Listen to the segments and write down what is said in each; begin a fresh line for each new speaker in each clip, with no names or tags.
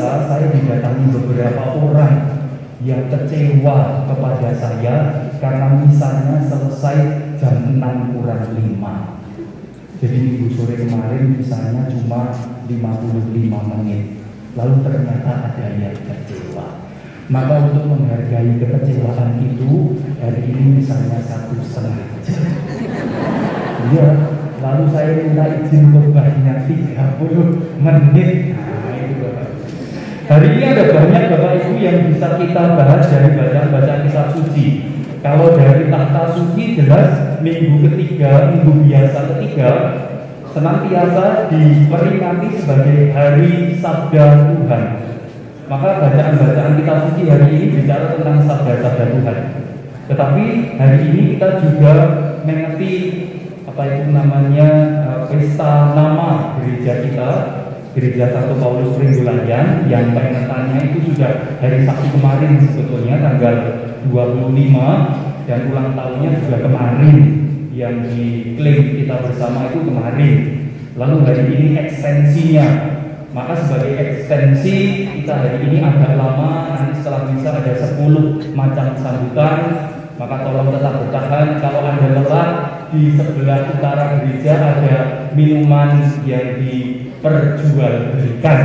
desa, saya didatangi beberapa orang yang kecewa kepada saya karena misanya selesai jam 6 kurang 5. Jadi minggu sore kemarin misalnya cuma 55 menit. Lalu ternyata ada yang kecewa. Maka untuk menghargai kekecewaan itu, hari ini misalnya 1,5 jam. Iya, lalu saya minta izin khotbahnya 30 menit. Nah, itu Bapak. Hari ini ada banyak Bapak Ibu yang bisa kita bahas dari bacaan-bacaan kitab suci. Kalau dari takhta suci jelas minggu ketiga, minggu biasa ketiga senantiasa diperingati sebagai hari Sabda Tuhan. Maka bacaan-bacaan kitab suci hari ini bicara tentang sabda-sabda Tuhan. Tetapi hari ini kita juga mengerti apa itu namanya pesta nama gereja kita, Gereja Santo Paulus Pringgulayan, yang peringatannya itu sudah hari Sabtu kemarin sebetulnya tanggal 25 dan ulang tahunnya juga kemarin, yang diklaim kita bersama itu kemarin. Lalu hari ini ekstensinya, maka sebagai ekstensi kita hari ini agak lama, nanti setelah bisa ada 10 macam sambutan, maka tolong tetap bertahan. Kalau Anda lelah, di sebelah utara gereja ada minuman yang diperjualbelikan,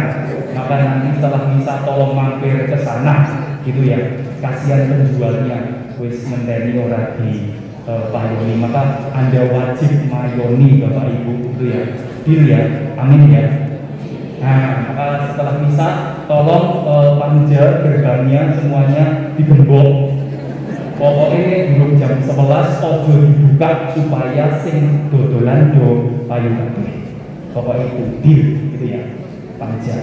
maka nanti setelah misa tolong mampir ke sana, gitu ya. Kasihan penjualnya, wis menteni ora di payoni, maka Anda wajib mayoni Bapak Ibu, gitu ya. Deal ya, amin ya. Nah, maka setelah misa tolong panja gerbangnya semuanya digembok. Pokoknya belum jam 11 ojo dibuka supaya sing dodolan do payu kabeh. Pokoknya itu deal gitu ya, panja.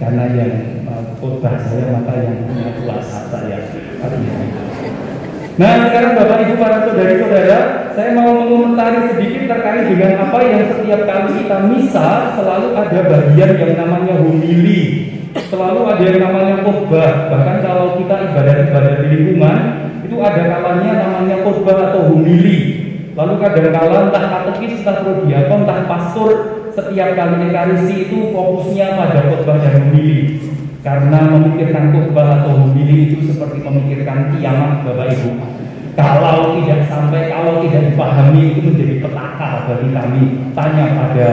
Karena yang khotbah saya maka yang punya kuasa saya. Nah, sekarang Bapak Ibu para saudari-saudara, saya mau mengomentari sedikit terkait dengan apa yang setiap kali kita misa selalu ada bagian yang namanya homili, selalu ada yang namanya khotbah. Bahkan kalau kita ibadah-ibadah di lingkungan, itu ada kalanya namanya khotbah atau homili. Lalu kadang-kala entah katekis, entah prodiakon, entah pastor, setiap kali ekaristi itu fokusnya pada khotbah dan homili. Karena memikirkan khotbah atau homili itu seperti memikirkan kiamat Bapak Ibu. Kalau tidak dipahami itu menjadi petaka bagi kami. Tanya pada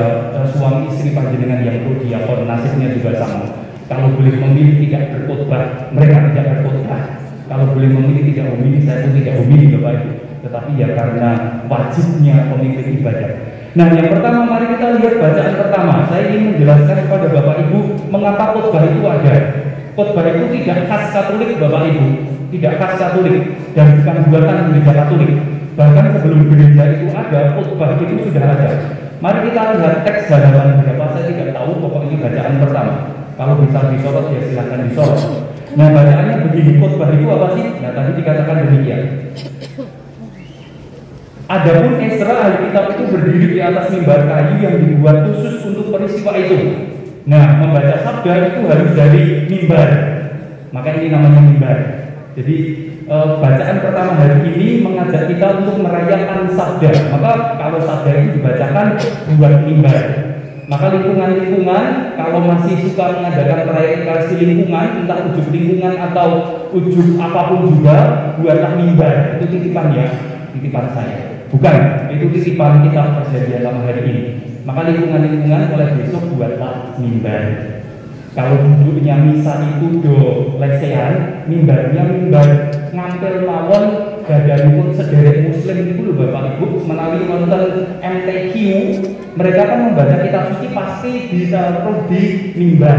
suami istri panjenengan yang prodiakon, nasibnya juga sama. Kalau boleh memilih tidak berkhotbah, mereka tidak berkhotbah. Kalau boleh memilih tidak homili, saya pun tidak homili Bapak Ibu. Tetapi ya karena wajibnya pemimpin ibadah. Nah, yang pertama mari kita lihat bacaan pertama. Saya ingin menjelaskan kepada Bapak Ibu mengapa khotbah itu ada. Khotbah itu tidak khas Katolik Bapak Ibu, tidak khas Katolik dan bukan buatan gereja Katolik. Bahkan sebelum gereja itu ada, khotbah itu sudah ada. Mari kita lihat teks halaman berapa, saya tidak tahu, pokoknya bacaan pertama. Kalau bisa disorot ya silahkan disorot. Nah, bacaannya begini, khotbah itu apa sih? Nah, tadi dikatakan demikian. Adapun Ezra ahli kitab itu berdiri di atas mimbar kayu yang dibuat khusus untuk peristiwa itu. Nah, membaca sabda itu harus dari mimbar. Maka ini namanya mimbar. Jadi bacaan pertama hari ini mengajak kita untuk merayakan sabda. Maka kalau sabda itu dibacakan buat mimbar. Maka lingkungan-lingkungan kalau masih suka mengadakan perayaan ekaristi lingkungan, entah ujung lingkungan atau ujung apapun juga, buatlah mimbar. Itu titipan ya, titipan saya. Bukan, itu titipan kita perjanjian lama hari ini. Maka lingkungan-lingkungan mulai besok buatlah mimbar. Kalau duduknya misa itu do lesehan, mimbarnya mimbar ngampil mawon gadanipun sederek muslim itu loh Bapak Ibu, menawi nonton MTQ, mereka kan membaca kitab suci pasti ditaruh di mimbar.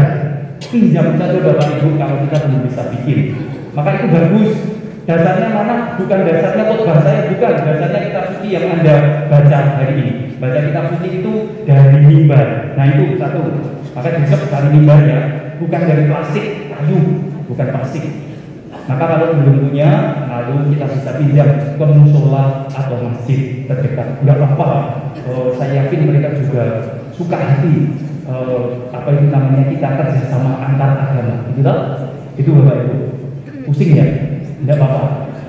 Pinjam saja Bapak Ibu kalau kita belum bisa bikin. Maka itu bagus. Dasarnya mana? Bukan dasarnya khotbah saya, bukan. Dasarnya kitab suci yang Anda baca hari ini. Baca kitab suci itu dari mimbar. Nah itu satu. Maka besok dari mimbar ya, bukan dari plastik, kayu, bukan plastik. Maka kalau belum punya, lalu kita bisa pinjam ke musola atau masjid terdekat. Enggak apa-apa. Saya yakin mereka juga suka hati. Apa itu namanya, kita kerjasama antar agama, gitu. Itu Bapak Ibu. Pusing ya? Tidak apa-apa.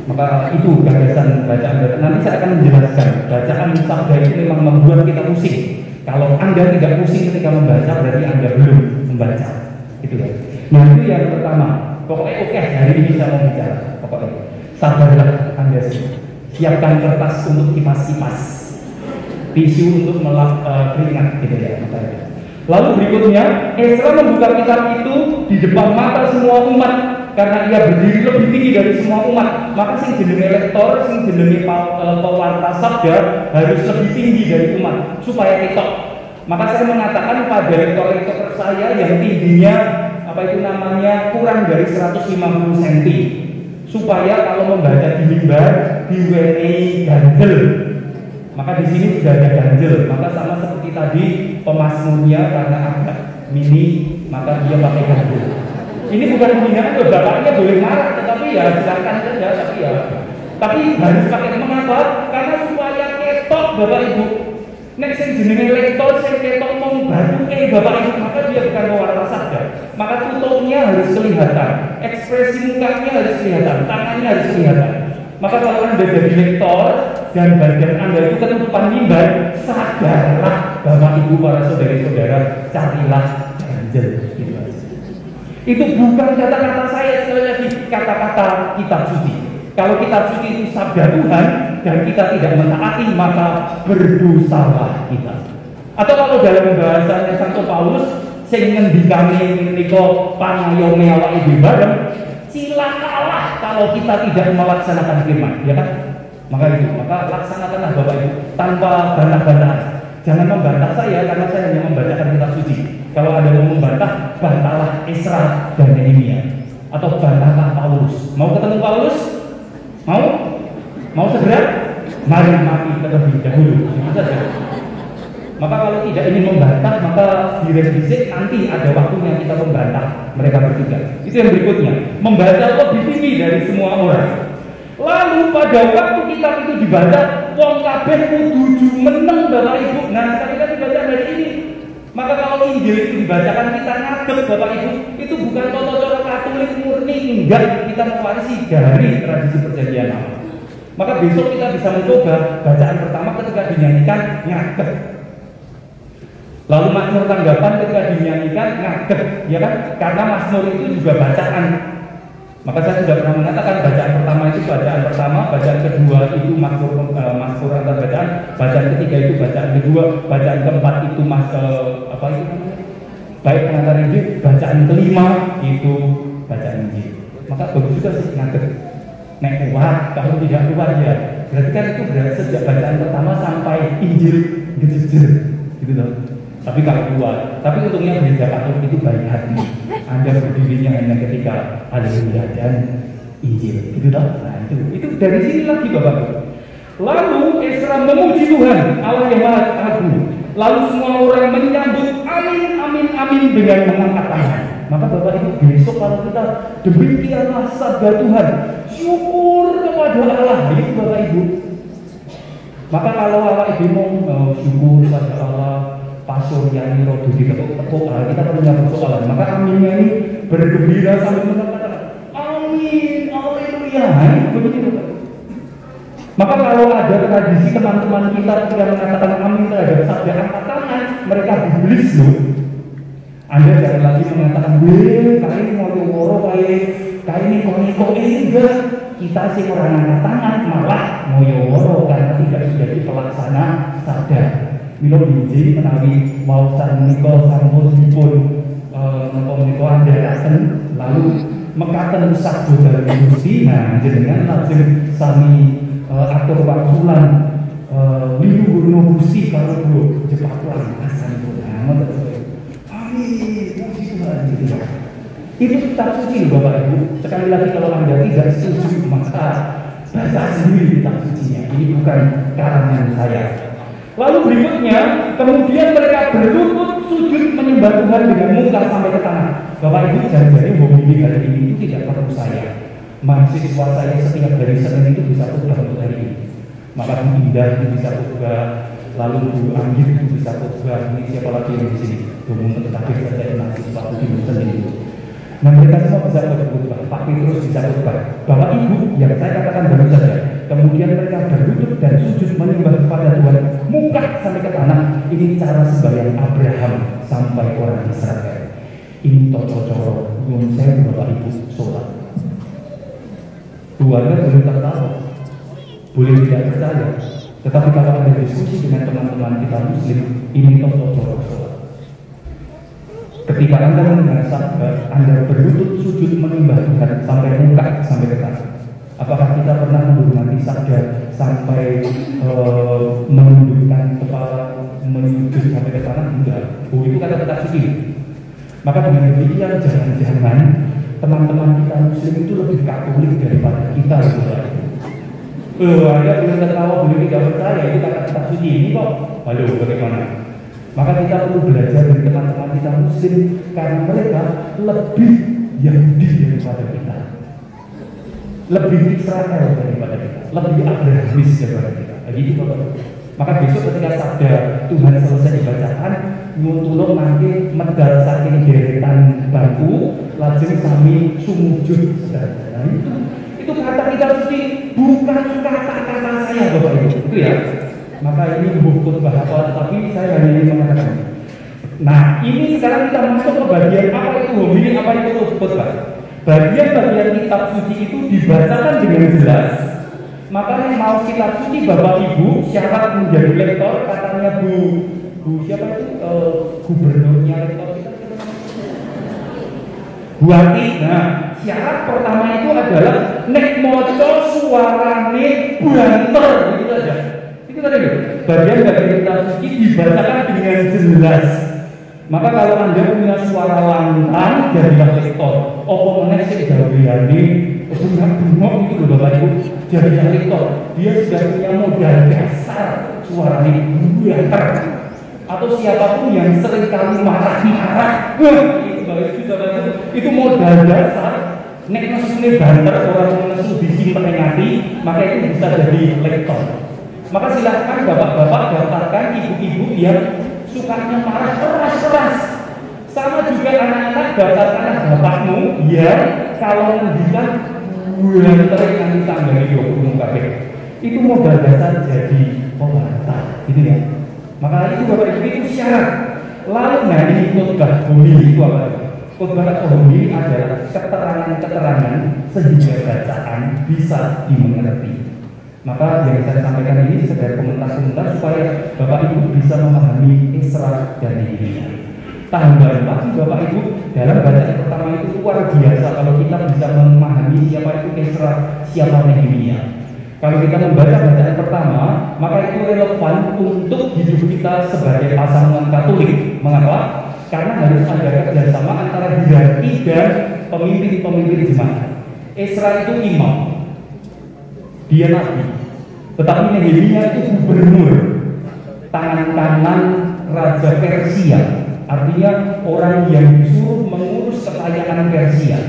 Maka itu gagasan bacaan. Nanti saya akan menjelaskan. Bacaan sabda itu memang membuat kita pusing. Kalau Anda tidak pusing ketika membaca, berarti Anda belum membaca. Gitu ya. Nah itu yang pertama. Pokoknya oke, hari ini saya mau bicara. Pokoknya sabarlah Anda sih. Siapkan kertas untuk kipas-kipas, tisu untuk melap keringat, gitu ya. Lalu berikutnya, Ezra membuka kitab itu di depan mata semua umat karena ia berdiri lebih tinggi dari semua umat. Maka sing jenenge lektor, sing jenenge pewarta sabda harus lebih tinggi dari umat supaya ketok. Maka saya mengatakan pada lektor-lektor saya yang tingginya kurang dari 150 cm, supaya kalau membaca di mimbar diwenehi ganjel. Maka di sini sudah ada ganjel. Maka sama seperti tadi pemasmurnya karena agak mini, maka dia pakai ganjel. Ini bukan penghinaan, bapaknya boleh marah, tetapi ya silakan saja. Tapi harus pakai. Mengapa? Karena supaya ketok Bapak Ibu. Nek sing jenenge lektor sing ketok mau bantuke Bapak Ibu, maka dia bukan pewarta sabda. Maka tutupnya harus kelihatan, ekspresi mukanya harus kelihatan, tangannya harus kelihatan. Maka kalau Anda jadi lektor dan badan Anda itu ketutupan mimbar, sadarlah Bapak Ibu para saudara-saudara, carilah ganjel. Itu bukan kata-kata saya, sekali lagi kata-kata kitab suci. Kalau kitab suci itu sabda Tuhan dan kita tidak mentaati, maka berdosalah kita. Atau kalau dalam bahasanya Santo Paulus, sing ngendikane menika pangayome awake dhewe bareng, cilakalah kalau kita tidak melaksanakan firman, ya kan? Maka laksanakanlah Bapak Ibu tanpa bantah-bantahan. Jangan membantah saya karena saya hanya membacakan kitab suci. Kalau ada yang mau membantah, bantahlah Ezra dan Nehemia, atau bantahlah Paulus. Mau ketemu Paulus? Mau segera? Mari mati terlebih dahulu. Maka kalau tidak ingin membantah, maka direvisi, nanti ada waktunya kita membantah mereka bertiga. Itu yang berikutnya, membaca lebih tinggi dari semua orang. Lalu pada waktu kitab itu dibaca, wong kabeh kudu meneng Bapak Ibu. Nah, kita dibaca dari ini. Maka kalau Injil itu dibacakan kita ngadep Bapak Ibu, itu bukan toto-toto Katolik murni, enggak, kita mewarisi dari tradisi perjanjian lama. Maka besok kita bisa mencoba bacaan pertama ketika dinyanyikan ngadep. Lalu Mazmur tanggapan ketika dinyanyikan ngadep, ya kan? Karena Mazmur itu juga bacaan. Maka saya sudah pernah mengatakan bacaan pertama itu bacaan pertama, bacaan kedua itu Mazmur antar bacaan, bacaan ketiga itu bacaan kedua, bacaan keempat itu baik pengantar Injil, bacaan kelima itu bacaan Injil. Maka bagus juga sih ngadep. Nek kuat, kalau tidak kuat ya berarti kan itu sejak bacaan pertama sampai Injil gitu loh. Tapi kalau kuat, tapi untungnya gereja Katolik itu baik hati. Anda berdirinya hanya ketika haleluya dan Injil, gitu loh. Nah itu dari sini lagi Bapak. Lalu Ezra memuji Tuhan Allah yang Maha Agung. Lalu semua orang menyambut amin amin amin dengan mengangkat tangan. Maka Bapak Ibu besok kalau kita demikianlah sabda Tuhan, syukur kepada Allah, itu Bapak Ibu. Maka kalau Allah Ibu mau syukur kepada Allah, pasur yang rodo ditepuk-tepuk, kita punya persoalan. Maka aminnya ini bergembira sambil mengatakan amin, haleluya. Begitu. Maka kalau ada tradisi teman-teman kita yang mengatakan amin terhadap sabda angkat tangan, mereka diblis loh. Anda jangan lagi mengatakan, kain mau kain ini kok enggak. Kita sih orang angkat tangan, malah moyo karena tidak menjadi pelaksana sabda. Milo biji menawi mau sang niko sampun dipun menika andharaken lalu mekaten sabda dari Gusti. Nah jenengan lajeng sami atur waktulan minggu guru Gusti kalau bro jepakuan asan ngoten. Amin, puji Tuhan gitu. Itu kitab suci Bapak Ibu. Sekali lagi kalau Anda tidak setuju maka baca sendiri kitab sucinya. Ini bukan karangan saya. Lalu berikutnya, kemudian mereka berlutut sujud menyembah Tuhan dengan muka sampai ke tanah. Bapak Ibu jangan-jangan hobi hari ini itu tidak perlu saya. Mahasiswa saya setiap hari Senin itu bisa khotbah untuk hari ini. Maka Bu Indah itu bisa khotbah, lalu Bu Anggit itu bisa khotbah. Ini siapa lagi yang di sini? Ngomong tetapi saya mahasiswa di Senin itu. Nah mereka semua bisa khotbah. Pak Petrus bisa khotbah. Bapak Ibu yang saya katakan baru saja. Kemudian mereka berlutut dan sujud menyembah kepada Tuhan, muka sampai ke tanah. Ini cara sembahyang Abraham sampai orang Israel. ini cocok-cocok, nyuwun saya Bapak Ibu sholat. Keluarga boleh tertawa, boleh tidak percaya, tetapi kalau ada diskusi dengan teman-teman kita Muslim, ini cocok-cocok sholat. Ketika Anda mendengar sabda, Anda berlutut sujud menyembah Tuhan sampai muka, sampai ke tangan. Apakah kita pernah menghormati sabda sampai menundukkan kepala, menyujud sampai ke tanah? Enggak. Oh, itu kata-kata suci. Maka dengan demikian jangan-jangan teman-teman kita Muslim itu lebih Katolik daripada kita. Anda boleh tertawa, boleh tidak percaya, itu kata-kata suci ini kok. Halo, bagaimana? Maka kita perlu belajar dari teman-teman kita Muslim karena mereka lebih Yahudi daripada kita, lebih Israel daripada kita, lebih Abrahamis daripada kita. Begitu Bapak. Maka besok ketika sabda Tuhan selesai dibacakan, nyuntulung nanti medal saking deretan bangku, lajeng sami sumujud sedaya. Nah, itu kata kita suci, bukan kata-kata saya Bapak Ibu. Itu ya. Maka ini bukan bahasa, tapi saya hanya ingin mengatakan. Nah, ini sekarang kita masuk ke bagian apa itu homili, apa itu khotbah. Bagian-bagian kitab suci itu dibacakan dengan jelas. Makanya mau kitab suci Bapak Ibu syarat menjadi lektor, katanya Bu siapa itu gubernurnya lektor kita, Bu Ati. Nah, syarat pertama itu adalah nek moco suarane banter, gitu aja. Bagian-bagian kitab suci dibacakan dengan jelas. Maka kalau Anda punya suara lantang, jadilah lektor. Apa meneh sik gaweane bungak-bungok itu loh Bapak Ibu, jadilah lektor. Dia sudah punya modal dasar suaranya banter. Atau siapapun yang seringkali marah-marah, itu Bapak Ibu, itu modal dasar. Nek nesune banter, orang nesu disimpen ning ati, maka itu bisa jadi lektor. Maka silahkan bapak-bapak daftarkan ibu-ibu yang sukanya marah keras-keras. Sama juga anak-anak daftarkan bapakmu yang kalau ngendikan banter yang tangga itu umum kabeh. Itu modal dasar jadi pemantau, gitu ya. Maka itu Bapak Ibu itu syarat. Lalu nah ini khotbah homili itu apa? Khotbah homili adalah keterangan-keterangan sehingga bacaan bisa dimengerti. Maka yang saya sampaikan ini sekedar komentar-komentar supaya Bapak Ibu bisa memahami Esra dan Nehemia. Tambahan lagi Bapak Ibu, dalam bacaan pertama itu luar biasa kalau kita bisa memahami siapa itu Esra, siapa Nehemia. Kalau kita membaca bacaan pertama, maka itu relevan untuk hidup kita sebagai pasangan Katolik. Mengapa? Karena harus ada kerjasama antara hierarki dan pemimpin-pemimpin jemaat. Esra itu imam, dia nabi, tetapi Nehemia itu gubernur, tangan kanan Raja Persia, artinya orang yang disuruh mengurus kekayaan Persia.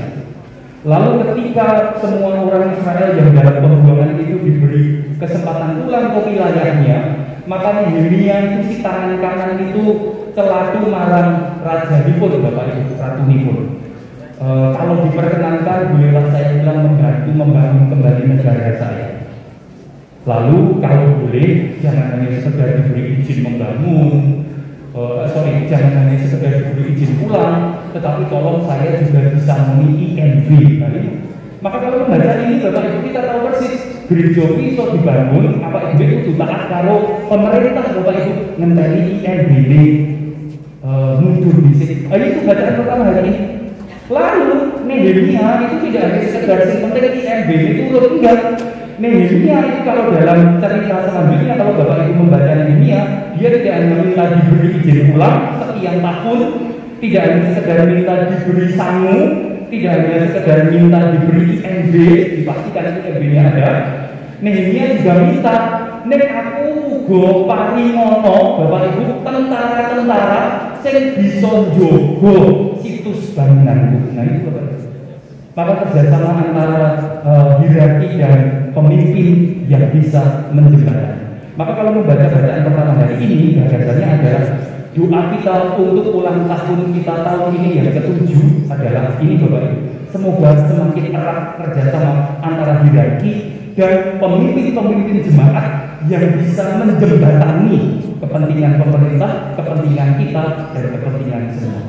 Lalu ketika semua orang Israel yang dalam pembuangan itu diberi kesempatan pulang ke wilayahnya, maka Nehemia itu si tangan kanan itu celatu marang Raja Nipun, Bapak Ibu, Ratu Nipun. Kalau diperkenankan, bolehlah saya bilang membantu membangun kembali negara saya. Lalu kalau boleh, jangan hanya sekedar diberi izin membangun, jangan hanya sekedar diberi izin pulang, tetapi tolong saya juga bisa memiliki INB. Maka kalau membaca ini, Bapak Ibu, kita tahu persis gereja itu dibangun, apa INB itu taat karo pemerintah, Bapak Ibu, ngenteni INB ini mundur bisik. Itu bacaan pertama hari ini. Lalu Nehemia itu tidak hanya sekedar yang penting INB itu turun, enggak. Nehemia itu kalau dalam cerita selanjutnya, kalau Bapak Ibu membaca Nehemia, dia tidak hanya minta diberi izin pulang sekian tahun, tidak hanya sekedar minta diberi sangu, tidak hanya sekedar minta diberi INB, dipastikan itu INB-nya ada. Nehemia juga minta, nek aku go paringono Bapak Ibu tentara-tentara sing bisa njogo situs bangunanku. Nah itu Bapak Ibu. Maka kerjasama antara hierarki dan pemimpin yang bisa menjembatani. Maka kalau membaca bacaan pertama hari ini, gagasannya adalah doa kita untuk ulang tahun kita tahun ini yang ke-7 adalah ini Bapak Ibu. Semoga semakin erat kerjasama antara hierarki dan pemimpin-pemimpin jemaat yang bisa menjembatani kepentingan pemerintah, kepentingan kita, dan kepentingan semua.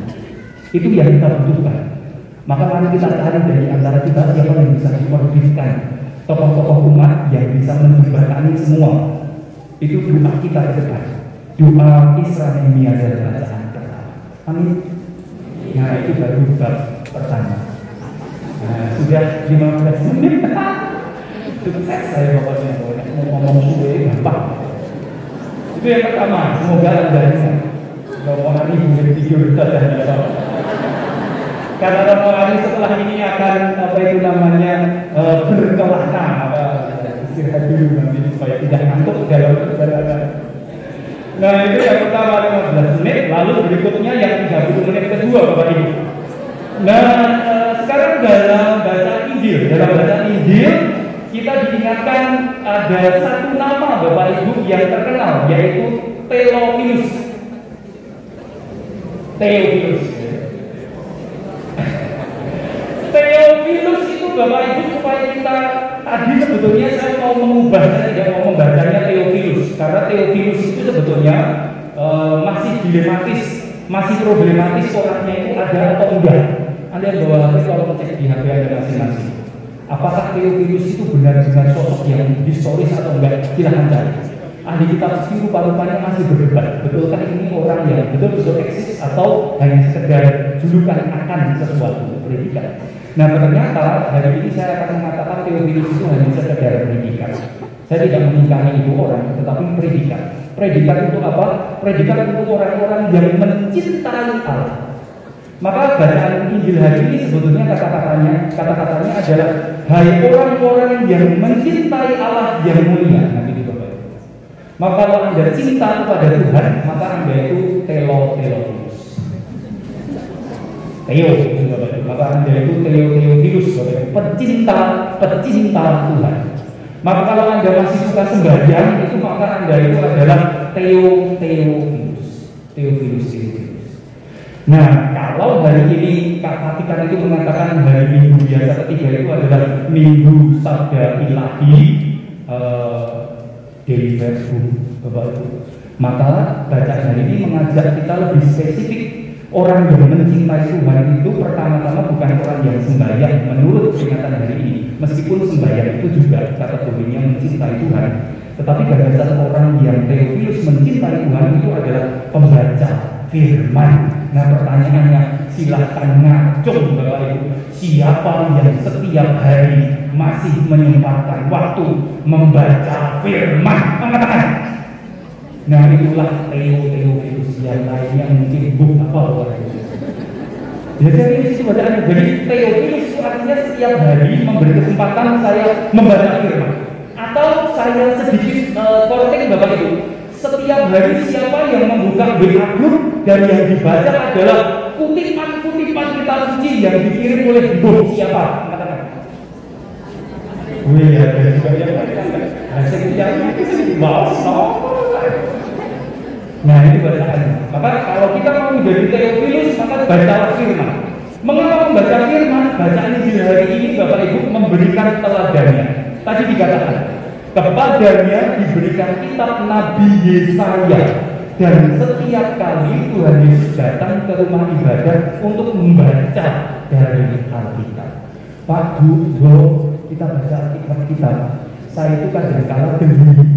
Itu yang kita butuhkan. Maka mari kita cari dari antara kita siapa yang bisa menerbitkan tokoh-tokoh umat yang bisa menjembatani semua. Itu doa kita ke depan. Doa Isra Nehemia dan bacaan pertama. Amin. Nah, itu baru bab pertama. Nah, sudah 15 menit. Sukses saya pokoknya mau ngomong suwe gampang. Itu yang pertama. Semoga Anda ngomongan ini boleh tidur saja. Karena Romo setelah ini akan berkelana, istirahat dulu nanti supaya tidak ngantuk dalam perjalanan. Nah, itu yang pertama 15 menit, lalu berikutnya yang 30 menit kedua Bapak Ibu. Nah, sekarang dalam bacaan Injil kita diingatkan ada satu nama Bapak Ibu yang terkenal, yaitu Theophilus. Theophilus itu Bapak Ibu, supaya kita tadi sebetulnya saya mau mengubah, saya tidak mau membacanya Theophilus karena Theophilus itu sebetulnya masih dilematis, masih problematis orangnya itu ada atau enggak. Anda yang bawa HP kalau ngecek di HP Anda masing-masing, apakah Theophilus itu benar-benar sosok yang historis atau enggak? Silahkan cari. Ahli kitab suci rupa-rupanya masih berdebat, betulkah ini orang yang betul-betul eksis atau hanya sekedar julukan akan sesuatu predikat. Nah, ternyata hari ini saya akan mengatakan Theophilus itu hanya sekedar predikat. Saya tidak mengingkari itu orang, tetapi predikat. Predikat untuk apa? Predikat untuk orang-orang yang mencintai Allah. Maka bacaan Injil hari ini sebetulnya kata-katanya adalah hai orang-orang yang mencintai Allah yang mulia. Nah, gitu Bapak. Maka kalau Anda cinta kepada Tuhan, maka Anda itu Theophilus. Maka Anda itu Theophilus, pecinta Tuhan. Maka kalau Anda masih suka sembahyang, itu maka Anda itu adalah Theophilus. Nah, kalau hari ini Kak Fatikan itu mengatakan hari Minggu biasa ketiga itu adalah Minggu Sabda Ilahi dari verbum Bapak Ibu, maka bacaan hari ini mengajak kita lebih spesifik. Orang yang mencintai Tuhan itu pertama-tama bukan orang yang sembahyang menurut peringatan hari ini, meskipun sembahyang itu juga kategorinya mencintai Tuhan, tetapi gagasan orang yang Theophilus mencintai Tuhan itu adalah pembaca firman. Nah, pertanyaannya silahkan ngacung Bapak Ibu, siapa yang setiap hari masih menyempatkan waktu membaca firman? Angkat tangan. Nah, itulah Theophilus. Yang lainnya mungkin apa orang itu. Jadi itu bacaannya. Jadi Theophilus itu artinya setiap hari memberi kesempatan saya membaca firman. Atau saya sedikit korting Bapak Ibu, setiap hari siapa yang membuka WA group dan yang dibaca adalah kutipan-kutipan kitab suci yang dikirim oleh siapa? Katakan. Wih, ada juga yang nah, ini bacaannya. Maka kalau kita mau menjadi Theophilus, maka bacalah firman. Mengapa membaca firman? Bacaan Injil hari ini Bapak Ibu memberikan teladannya. Tadi dikatakan kepadanya diberikan kitab Nabi Yesaya, dan setiap kali Tuhan Yesus datang ke rumah ibadah untuk membaca dari Alkitab. Pak Bu, kita baca Alkitab. Saya itu kadang-kala geli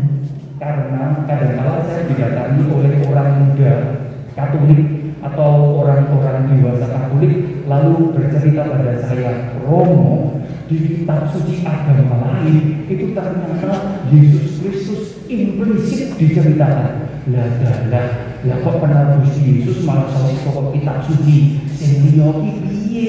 karena kadang-kala saya didatangi oleh orang muda Katolik atau orang-orang dewasa Katolik lalu bercerita pada saya, Romo, di kitab suci agama lain itu ternyata Yesus Kristus implisit diceritakan. Lah kok penebus Yesus malah salah pokok kitab suci sing liya piye?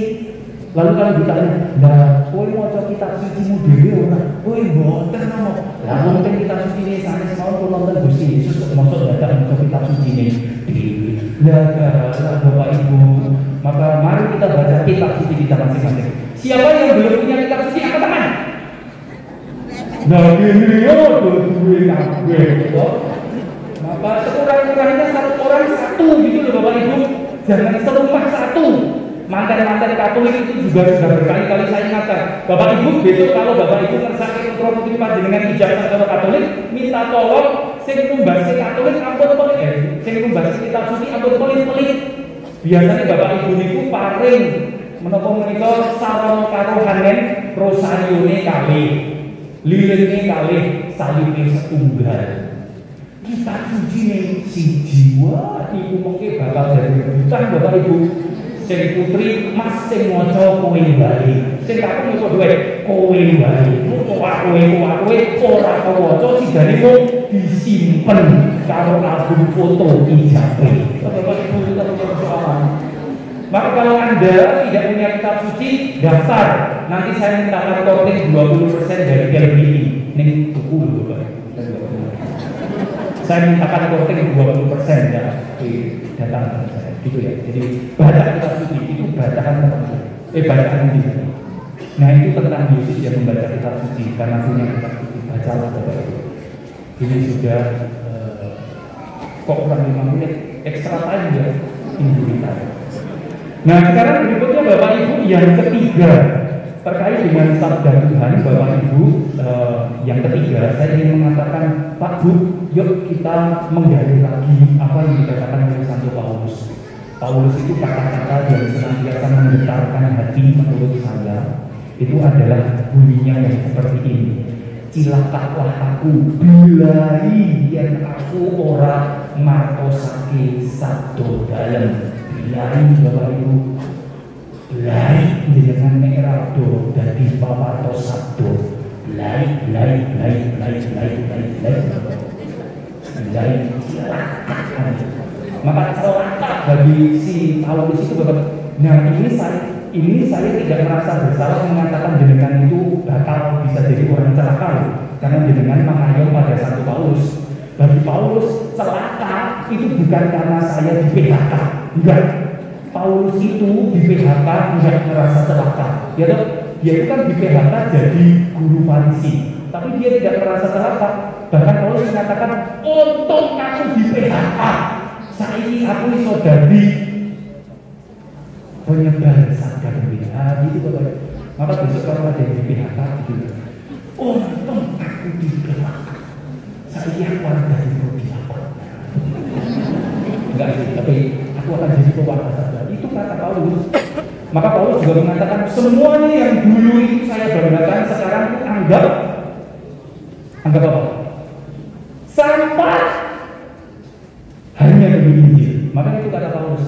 Lalu kalau ditanya, lah kowe maca kitab sucimu dhewe ora? Kowe mboten napa? Lah wonten kitab suci ne sanes mawon kula nonton Gusti Yesus kok maksud dadak maca kitab suci ne dhewe. Lah Bapak Ibu, maka mari kita baca kitab suci kita masing-masing. Siapa yang belum punya kitab suci angkat tangan? Nah, ini yo duwe kabeh kok. Maka sekurang-kurangnya satu orang satu gitu loh Bapak Ibu. Jangan serumah satu. Mantan-mantan Katolik itu juga sudah berkali-kali saya ingatkan. Bapak Ibu besok kalau Bapak Ibu ngersake putra putri panjenengan ijazah kalau Katolik, minta tolong sing numbasi Katolik ampun pelit, sing numbasi kitab suci ampun pelit. Biasanya Bapak Ibu niku paring menapa menika sarana karo hangen rosayone kalih, lilinge kalih, salite setunggal. Kita suci ning siji wae iku mengke bakal dadi rebutan Bapak Ibu. Sing putri mas sing maca kowe wae. Sing kakung iso duwe kowe wae. Kowe ora kawaca sidane mung disimpen karo album foto ijabe. Bapak Ibu kita persoalan. Maka kalau Anda tidak punya kitab suci, daftar. Nanti saya mintakan korting 20% dari GLBI. Ini buku loh Bapak. Saya mintakan korting 20% ya di data saya. Gitu ya. Jadi baca kitab suci itu bacaan tertentu. Bacaan di sini. Nah itu tentang Yesus yang membaca kitab suci karena punya kitab suci. Bacalah Bapak Ibu. Ini sudah kok kurang 5 menit ekstra time ya minggu kita. Nah sekarang berikutnya Bapak Ibu yang ketiga terkait dengan sabda Tuhan Bapak Ibu yang ketiga saya ingin mengatakan Pak Bu, yuk kita menggali lagi apa yang dikatakan oleh Santo Paulus. Paulus itu kata-kata yang senantiasa menggetarkan hati menurut saya itu adalah bunyinya yang seperti ini. Cilakalah aku bilai yang aku ora martosake sabdo dalem. Bilai Bapak Ibu, bilai dengan merado dari papatos sabdo. Bilai maka celaka bagi si Paulus itu Bapak. Nah ini saya tidak merasa bersalah mengatakan jenengan itu bakal bisa jadi orang celaka karena jenengan mengayomi pada Santo Paulus. Bagi Paulus celaka itu bukan karena saya di PHK, enggak. Paulus itu di PHK enggak merasa celaka, ya toh? Dia itu kan di PHK jadi guru Farisi, tapi dia tidak merasa celaka. Bahkan Paulus mengatakan, untung aku di PHK, saiki aku iso dadi penyebar sabda Tuhan. Gitu Bapak. Maka besok kalau ada di PHK gitu, untung aku di PHK, saiki aku ada di PHK. Enggak sih, tapi aku akan jadi pewarta sabda. Itu kata Paulus. Maka Paulus juga mengatakan semuanya yang dulu itu saya banggakan sekarang anggap apa? Sampah hanya demi Injil. Maka itu kata Paulus.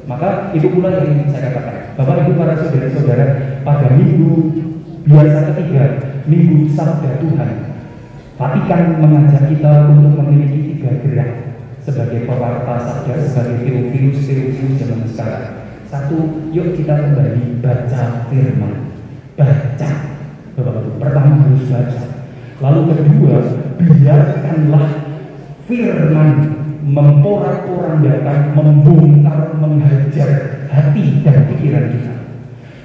Maka itu pula yang ingin saya katakan. Bapak Ibu para saudara-saudara, pada minggu biasa ketiga, minggu sabda Tuhan, Vatikan mengajak kita untuk memiliki 3 gerak sebagai pewarta sabda, sebagai Theophilus zaman sekarang. 1, yuk kita kembali baca firman. Baca, Bapak Ibu. Pertama harus baca. Lalu kedua, biarkanlah firman memporak-porandakan, membongkar, menghajar hati dan pikiran kita.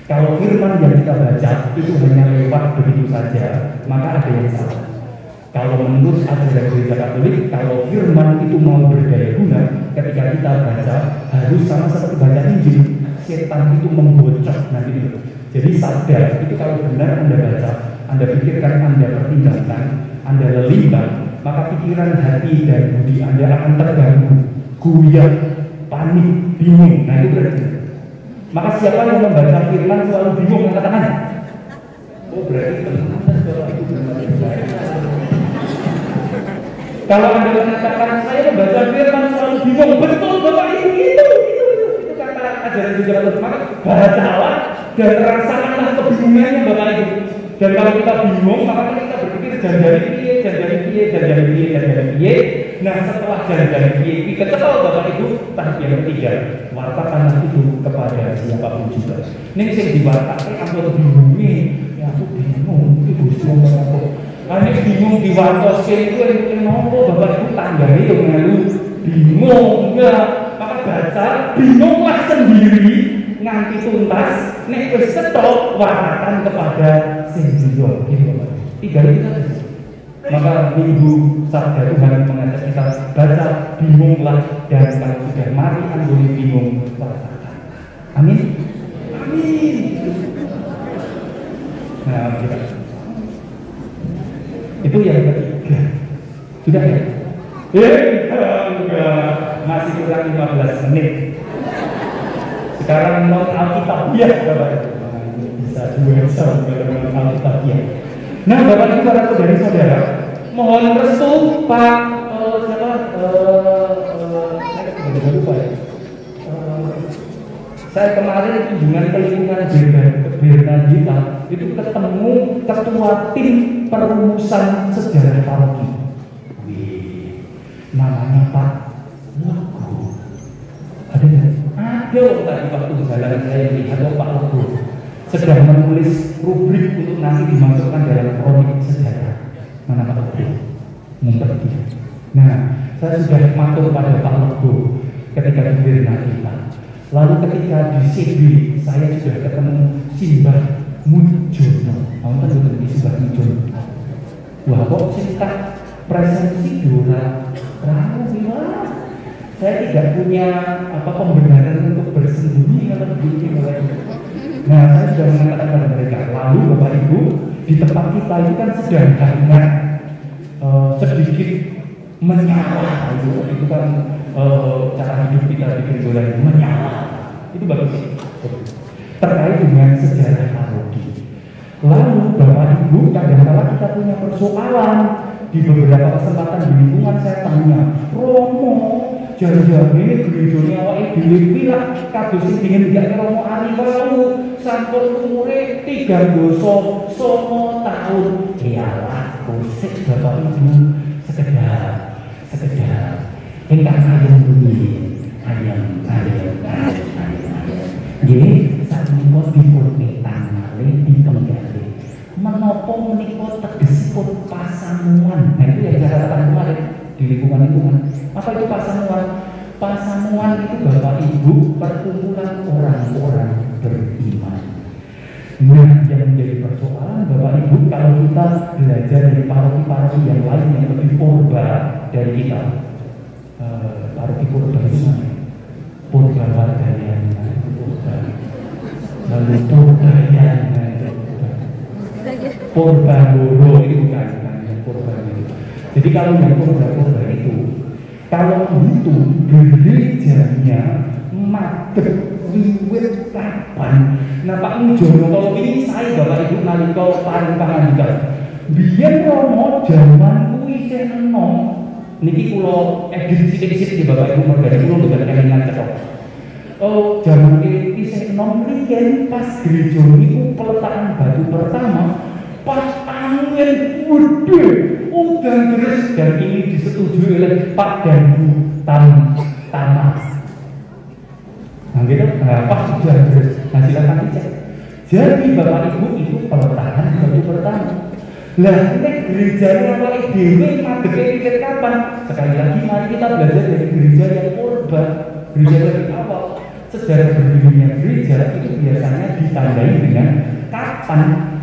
Kalau firman yang kita baca itu hanya lewat begitu saja, maka ada yang salah. Kalau menurut ajaran Gereja Katolik, kalau firman itu mau berdaya guna, ketika kita baca harus sama seperti baca Injil. Setan itu membocok nanti itu. Jadi sabda itu kalau benar Anda baca, Anda pikirkan, Anda pertimbangkan, Anda lelimbang, maka pikiran, hati, dan budi Anda akan terganggu, goyah, panik, bingung. Nah itu berarti. Maka siapa yang membaca firman selalu bingung, angkat tangan. Oh berarti teman-teman kalau itu benar. Kalau Anda mengatakan saya membaca firman selalu bingung, betul Bapak Ibu itu kata ajaran Gereja Katolik. Maka bacalah dan rasakanlah kebingungannya Bapak Ibu. Dan kalau kita bingung, maka kita berpikir jangan piye. Nah setelah jangan piye, kita tahu Bapak Ibu, tahap yang ketiga, wartakanlah itu kepada siapapun juga. Ini yang diwartakan, aku bingungnya, ya aku bingung, itu ngomong apa? Hanya bingung diwartos itu yang nopo Bapak Ibu tangganya itu ngelu bingung enggak, maka baca bingunglah sendiri nganti tuntas, nek wis ketok wartakan kepada sing liya gitu Bapak. 3 itu saja. Maka minggu sabda Tuhan mengajak kita baca bingunglah, dan kalau sudah mari anggone bingung wartakan. Amin. Amin. Nah, kita itu yang ketiga. Sudah ya? Enggak, masih kurang 15 menit. sekarang non Alkitabiah Bapak Ibu. Nah, ini bisa dua jam kalau non Alkitabiah. Nah, Bapak Ibu para saudari-saudara, mohon restu Pak saya lupa ya. Saya kemarin kunjungan ke lingkungan Bernadita itu ketemu ketua tim perumusan sejarah paroki. Namanya Pak Lego. Ada nggak? Ada tadi waktu jalan saya lihat Pak Lego sedang menulis rubrik untuk nanti dimasukkan dalam kronik sejarah. Mana Pak Lego? Ngumpet dia. Nah, saya sudah matur pada Pak Lego ketika di Bernadita. Lalu ketika di CB saya sudah ketemu Simbah Mujono. Kamu kan sudah di Simbah Mujono. Wah kok singkat presensi Dora Ramu gimana? Saya tidak punya pembenaran untuk bersembunyi kalau begini. Nah, saya sudah mengatakan kepada mereka. Lalu Bapak Ibu di tempat kita itu kan sedang hangat sedikit menyala. Itu kan cara hidup kita di gereja menyala. Itu bagus terkait dengan sejarah paroki. Lalu Bapak Ibu kadang-kadang kita punya persoalan. Di beberapa kesempatan di lingkungan saya tanya, Romo jangan-jangan ini gerejanya awake dhewe kuwi lah kados sing dingin gak Romo ari wau sampun umure 39 tahun. Iyalah kusik Bapak Ibu sekedar ingkang ayam bumi ayam nggih sampun dipun petang malih ditenggali menapa menika tegesipun pasamuan. Nah itu ya catatan kemarin di lingkungan. Apa itu pasamuan? Pasamuan itu Bapak Ibu perkumpulan orang-orang beriman. Nah yang menjadi persoalan Bapak Ibu kalau kita belajar dari paroki-paroki yang lain yang lebih purba dari kita. Paroki purba itu mana? Purba Wargayana itu purba. Lalu Purbayana Purbagoro itu bukan Purba itu. Jadi kalau yang Purba itu, kalau itu gerejanya madep wiwit kapan? Nah Pak Mujono kalau ini saya Bapak Ibu nalika paring pangandikan. Biyen Romo jaman kuwi isih enom. Niki kula edit sithik-sithik di Bapak Ibu mergane kula mboten kelingan cekok. Oh, jaman iki isih enom riyen pas gereja niku peletakan batu pertama. Pas angin gede, udan deras dan ini disetujui oleh Pak Danbu Tanah. Nah gitu, pas udan deras, nah silakan dicek. Jadi Bapak Ibu itu peletakan batu pertama. Lah nek gerejanya awake dhewe madheke wiwit kapan? Sekali lagi mari kita belajar dari gereja yang purba, gereja dari awal. Sejarah berdirinya gereja itu biasanya ditandai dengan kapan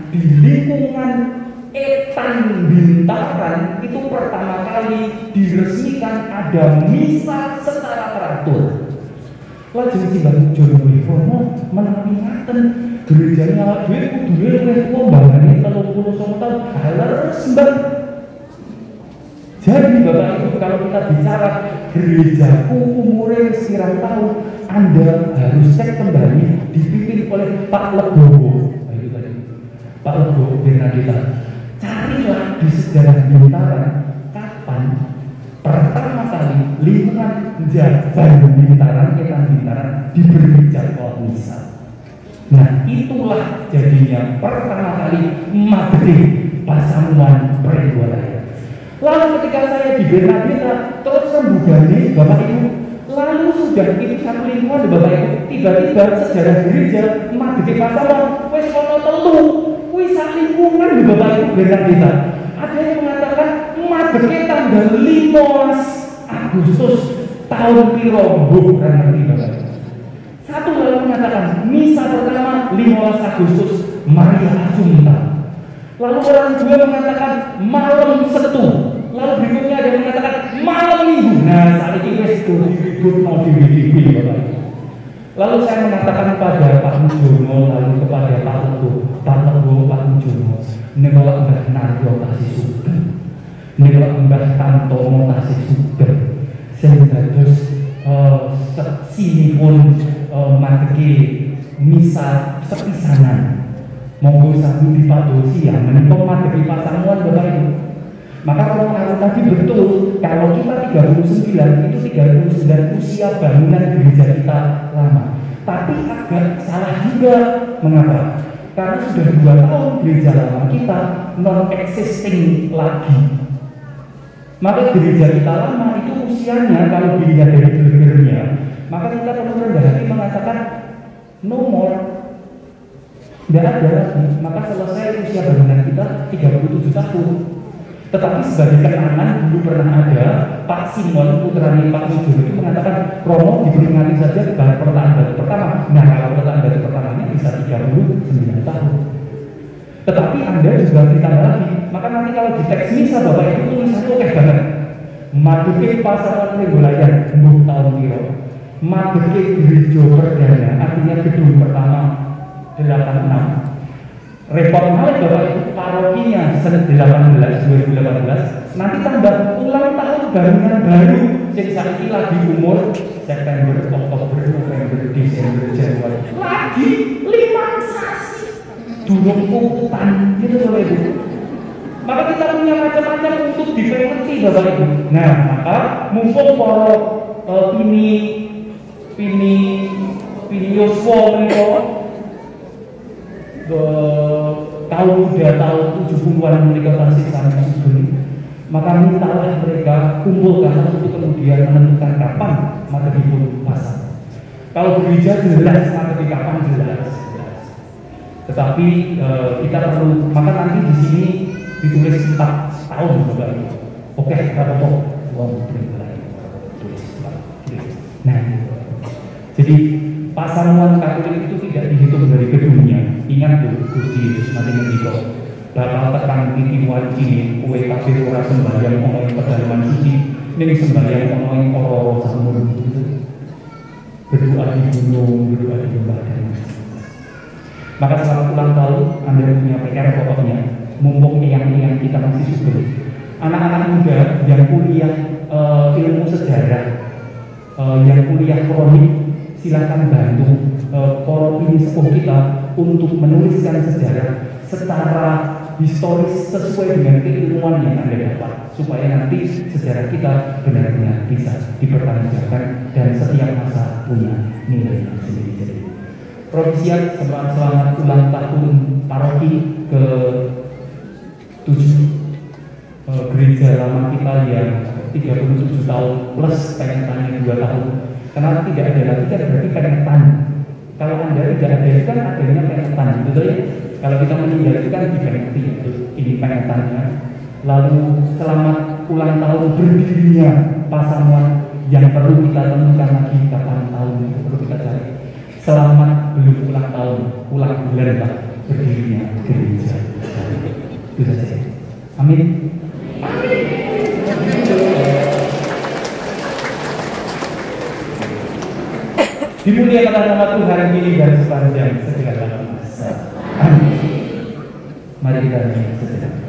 di lingkungan Etan Bintaran itu pertama kali diresmikan ada misa secara teratur. Lajeng Simbah Mujono Romo menawi ngaten gerejane awak dhewe kudune luwih tuwa mbangane 39 tahun. Haler Mbak. Jadi Bapak Ibu kalau kita bicara gerejaku umure sekian tahun, Anda harus cek kembali dipimpin oleh Pak Legowo. Pak Lego Bernadita, carilah di sejarah Bintaran kapan pertama kali lingkungan Jaban Bintaran, Etan Bintaran diberi jadwal misa. Nah itulah jadinya pertama kali madri pasamuan peribadatan. Lalu ketika saya di Bernadita terus sembugani Bapak Ibu, lalu sudah itu satu lingkungan Bapak Ibu, tiba-tiba sejarah gereja madri pasamuan wes ono telu. Wisata lingkungan di Bapak Ibu Bernadita. Ada yang mengatakan madheke tanggal 15 Agustus tahun piro bukan ngerti Bapak Ibu. Satu lalu mengatakan misa pertama 15 Agustus Maria Assunta. Lalu orang dua mengatakan malam Setu. Lalu berikutnya ada yang mengatakan malam Minggu. Nah saat ini wis ribut mau dibidik Bapak Ibu. Lalu saya mengatakan kepada Pak Mujono, lalu kepada Pak Lego, Pak Mujono, nek Mbah Naryo tasih sugeng, nek Mbah Tantomo tasih sugeng, sing dados seksinipun mateki misa sepisanan monggo sami dipadosi ya menika mateki pasamuan Bapak Ibu. Maka kalau tadi betul, kalau kita 39 itu 39 usia bangunan gereja kita lama. Tapi agak salah juga. Mengapa? Karena sudah 2 tahun gereja lama kita non-existing lagi. Maka gereja kita lama itu usianya kalau dilihat dari gelirnya, maka kita perlu rendah hati mengatakan no more. Tidak ada lagi. Maka selesai usia bangunan kita 37 tahun. Tetapi sebagai kenangan dulu pernah ada Pak Simon putranya Pak Mujono itu mengatakan Romo diperingati saja pertaan batu pertama. Nah kalau pertaan batu pertamanya bisa 39 tahun. Tetapi Anda juga ditambah lagi. Maka nanti kalau di teks misa Bapak Ibu tulisannya oke banget. Maduke pasaran Tribulayan mbok tahun piro. Maduke gereja perdana artinya gedung pertama 86. Repot malih Bapak Ibu parokinya 18 2018 nanti tambah ulang tahun bangunan baru sing saiki lagi umur September, Oktober, November, Desember, Januari lagi 5 sasi durung ukutan gitu Bapak Ibu. Maka kita punya macam-macam untuk dipengerti Bapak Ibu. Nah maka mumpung para Pini Yosua menika tahun muda tahun 70-an mereka masih sangat subur, maka mintalah mereka kumpulkan untuk kemudian menentukan kapan materi pun pasang. Kalau gereja jelas materi kapan jelas. Tetapi kita perlu, maka nanti di sini ditulis 4 tahun Bapak Ibu. Oke, berapa kok? Tulis 4. Nah, jadi pasamuan Katolik itu tidak dihitung dari gedungnya. Ingat tuh, Gusti Yesus mati ngendika, bakal tekan titi wajine kowe kabeh ora sembahyang ana ing pedalaman suci, ning sembahyang ana ing ora samun. Berdoa di gunung, berdoa di lembah dan maka selamat ulang tahun Anda punya PR pokoknya, mumpung yang kita masih subur. Anak-anak muda yang kuliah ilmu sejarah, yang kuliah kronik, silakan bantu para ini sepuh kita untuk menuliskan sejarah secara historis sesuai dengan keilmuan yang Anda dapat, supaya nanti sejarah kita benar-benar bisa dipertanggungjawabkan dan setiap masa punya nilai sendiri-sendiri. Provisiat selamat ulang tahun paroki ke-7 gereja lama kita yang 37 tahun plus pengetannya 2 tahun. Karena tidak ada lagi kan berarti pengetan. Kalau Anda tidak ada itu kan adanya pengetan, betul ya? Kalau kita meninggal itu kan dipengeti, ini pengetannya. Lalu selamat ulang tahun berdirinya pasamuan yang perlu kita temukan lagi kapan tahun itu perlu kita cari. Selamat belum ulang tahun, ulang bulan Pak berdirinya gereja. Itu saja. Amin. Amin. Dimuliakan nama Tuhan ini dan sepanjang segala masa. Amin. Mari kita sejenak.